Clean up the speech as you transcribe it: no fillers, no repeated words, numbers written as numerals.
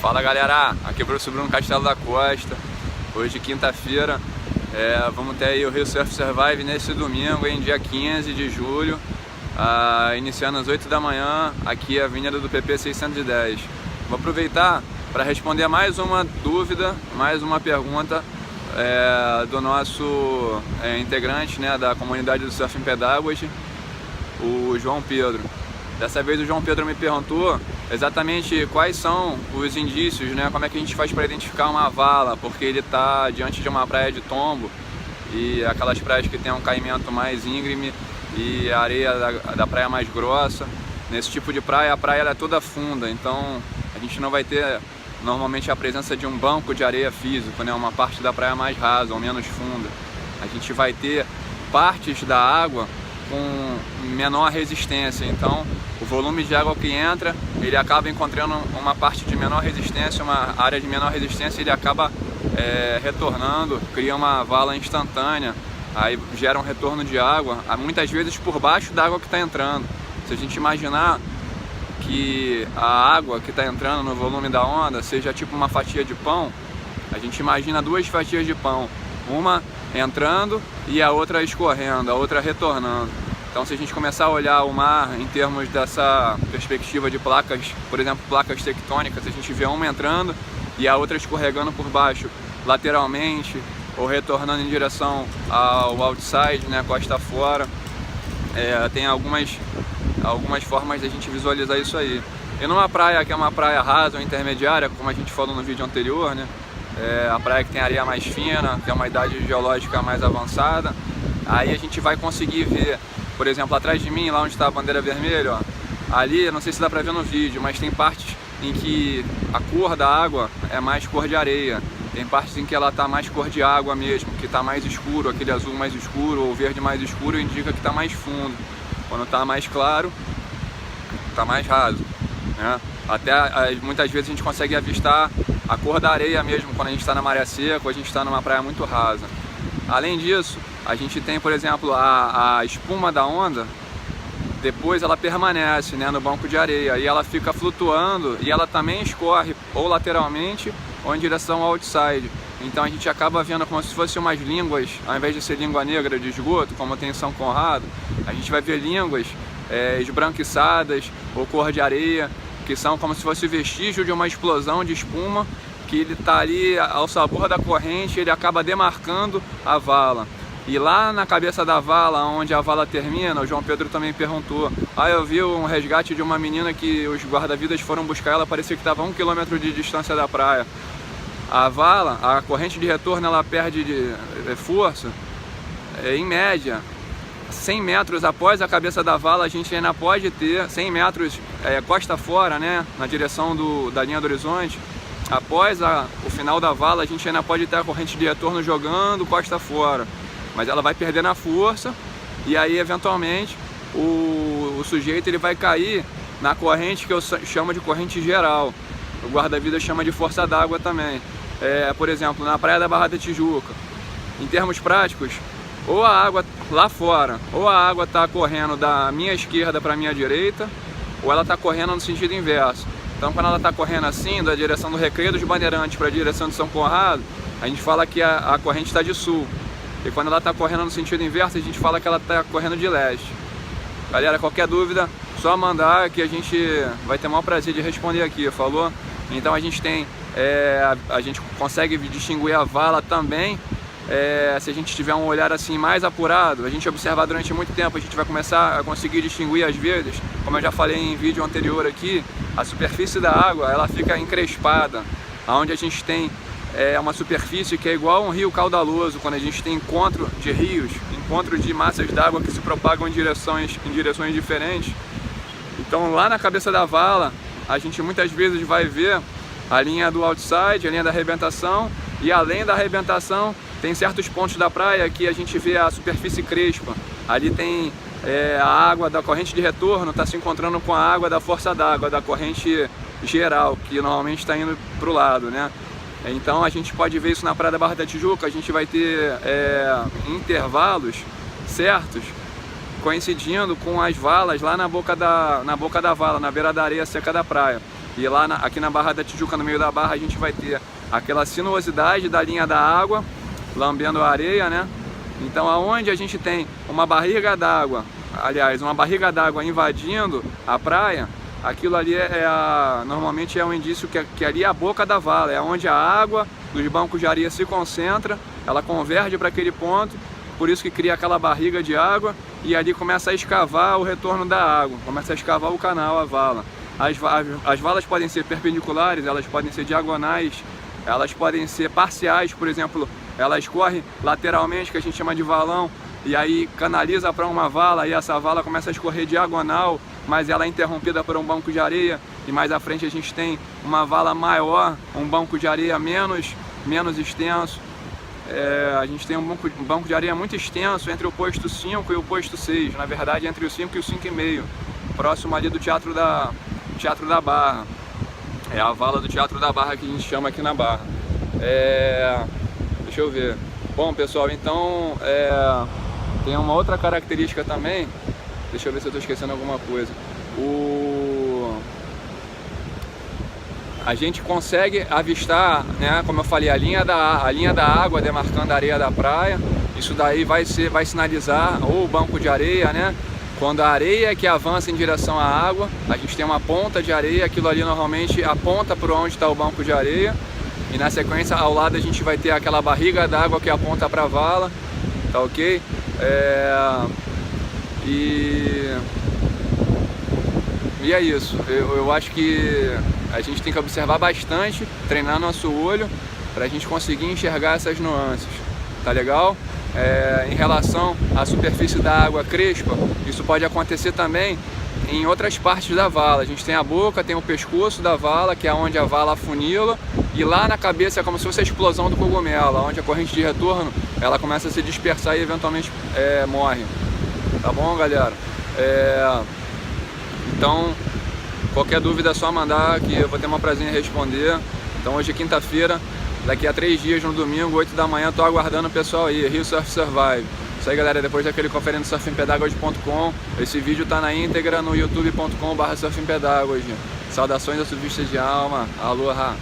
Fala galera, aqui é o professor Bruno Castelo da Costa. Hoje quinta-feira, vamos ter aí o Rio Surf Survive nesse domingo, em dia 15 de julho, iniciando às 8 da manhã, aqui a Avenida do PP 610. Vou aproveitar para responder mais uma dúvida, mais uma pergunta do nosso integrante, né, da comunidade do Surf em Pedagogy, o João Pedro. Dessa vez o João Pedro me perguntou exatamente quais são os indícios, né, como é que a gente faz para identificar uma vala, porque ele está diante de uma praia de tombo e aquelas praias que tem um caimento mais íngreme e a areia da praia mais grossa. Nesse tipo de praia, a praia ela é toda funda, então a gente não vai ter normalmente a presença de um banco de areia físico, né, uma parte da praia mais rasa ou menos funda. A gente vai ter partes da água com menor resistência, então o volume de água que entra, ele acaba encontrando uma parte de menor resistência, uma área de menor resistência, e ele acaba retornando, cria uma vala instantânea, aí gera um retorno de água, muitas vezes por baixo da água que está entrando. Se a gente imaginar que a água que está entrando no volume da onda seja tipo uma fatia de pão, a gente imagina duas fatias de pão, uma entrando e a outra escorrendo, a outra retornando. Então, se a gente começar a olhar o mar em termos dessa perspectiva de placas, por exemplo, placas tectônicas, a gente vê uma entrando e a outra escorregando por baixo, lateralmente, ou retornando em direção ao outside, né, costa fora. Tem algumas formas de a gente visualizar isso aí. E numa praia que é uma praia rasa ou intermediária, como a gente falou no vídeo anterior, né, a praia que tem areia mais fina, tem uma idade geológica mais avançada, aí a gente vai conseguir ver, por exemplo, atrás de mim, lá onde está a bandeira vermelha, ó, ali, não sei se dá pra ver no vídeo, mas tem partes em que a cor da água é mais cor de areia, tem partes em que ela tá mais cor de água mesmo, que tá mais escuro, aquele azul mais escuro ou verde mais escuro indica que tá mais fundo. Quando tá mais claro, tá mais raso, né? Até muitas vezes a gente consegue avistar a cor da areia mesmo quando a gente está na maré seca ou a gente está numa praia muito rasa. Além disso, a gente tem, por exemplo, a espuma da onda, depois ela permanece, né, no banco de areia e ela fica flutuando e ela também escorre ou lateralmente ou em direção ao outside. Então a gente acaba vendo como se fossem umas línguas, ao invés de ser língua negra de esgoto, como tem em São Conrado, a gente vai ver línguas esbranquiçadas ou cor de areia, que são como se fosse vestígio de uma explosão de espuma, que ele está ali ao sabor da corrente, ele acaba demarcando a vala. E lá na cabeça da vala, onde a vala termina, o João Pedro também perguntou: eu vi um resgate de uma menina que os guarda-vidas foram buscar ela, parecia que estava a 1 km de distância da praia. A vala, a corrente de retorno, ela perde de força, em média, 100 metros após a cabeça da vala, a gente ainda pode ter 100 metros costa fora, né, na direção da linha do horizonte. Após o final da vala, a gente ainda pode ter a corrente de retorno jogando costa fora, mas ela vai perdendo a força e aí eventualmente o sujeito ele vai cair na corrente que eu chamo de corrente geral. O guarda-vidas chama de força d'água também. Por exemplo, na praia da Barra da Tijuca, em termos práticos, ou a água lá fora, ou a água está correndo da minha esquerda para a minha direita, ou ela está correndo no sentido inverso. Então, quando ela está correndo assim, da direção do Recreio dos Bandeirantes para a direção de São Conrado, a gente fala que a corrente está de sul. E quando ela está correndo no sentido inverso, a gente fala que ela está correndo de leste. Galera, qualquer dúvida, só mandar que a gente vai ter o maior prazer de responder aqui, falou? Então a gente tem, a gente consegue distinguir a vala também, se a gente tiver um olhar assim mais apurado, a gente observar durante muito tempo, a gente vai começar a conseguir distinguir às vezes, como eu já falei em vídeo anterior aqui, a superfície da água, ela fica encrespada, onde a gente tem uma superfície que é igual a um rio caudaloso, quando a gente tem encontro de rios, encontro de massas d'água que se propagam em direções diferentes. Então lá na cabeça da vala, a gente muitas vezes vai ver a linha do outside, a linha da arrebentação, e além da arrebentação tem certos pontos da praia que a gente vê a superfície crespa. Ali tem a água da corrente de retorno está se encontrando com a água da força d'água, da corrente geral, que normalmente está indo para o lado, né? Então a gente pode ver isso na praia da Barra da Tijuca, a gente vai ter intervalos certos coincidindo com as valas lá na boca da vala, na beira da areia seca da praia. E lá aqui na Barra da Tijuca, no meio da barra, a gente vai ter aquela sinuosidade da linha da água, lambendo a areia, né? Então aonde a gente tem uma barriga d'água, aliás, uma barriga d'água invadindo a praia, aquilo ali normalmente é um indício que ali é a boca da vala, é onde a água dos bancos de areia se concentra, ela converge para aquele ponto, por isso que cria aquela barriga de água e ali começa a escavar o retorno da água, começa a escavar o canal, a vala. As valas podem ser perpendiculares, elas podem ser diagonais, elas podem ser parciais, por exemplo, ela escorre lateralmente, que a gente chama de valão, e aí canaliza para uma vala, e essa vala começa a escorrer diagonal, mas ela é interrompida por um banco de areia, e mais à frente a gente tem uma vala maior, um banco de areia menos extenso. A gente tem um banco de areia muito extenso entre o posto 5 e o posto 6, na verdade entre o 5 e o 5,5, próximo ali do Teatro da Barra. É a vala do Teatro da Barra que a gente chama aqui na Barra. Deixa eu ver. Bom, pessoal, então tem uma outra característica também. Deixa eu ver se eu estou esquecendo alguma coisa. A gente consegue avistar, né, como eu falei, a linha da água demarcando a areia da praia. Isso daí vai sinalizar ou o banco de areia, né? Quando a areia que avança em direção à água, a gente tem uma ponta de areia, aquilo ali normalmente aponta para onde está o banco de areia. E na sequência, ao lado, a gente vai ter aquela barriga d'água que aponta para a vala, tá ok? E é isso. Eu acho que a gente tem que observar bastante, treinar nosso olho, para a gente conseguir enxergar essas nuances, tá legal? Em relação à superfície da água crespa, isso pode acontecer também em outras partes da vala. A gente tem a boca, tem o pescoço da vala, que é onde a vala afunila, e lá na cabeça é como se fosse a explosão do cogumelo, onde a corrente de retorno ela começa a se dispersar e eventualmente morre. Tá bom, galera? Então, qualquer dúvida é só mandar, que eu vou ter uma prazer em responder. Então hoje é quinta-feira, daqui a 3 dias, no domingo, 8 da manhã, tô aguardando o pessoal aí, Rio Surf Survive. Isso aí, galera, depois daquele confere no surfingpedagogy.com. Esse vídeo tá na íntegra no youtube.com/surfingpedagogy. Saudações a surfistas de alma, aloha!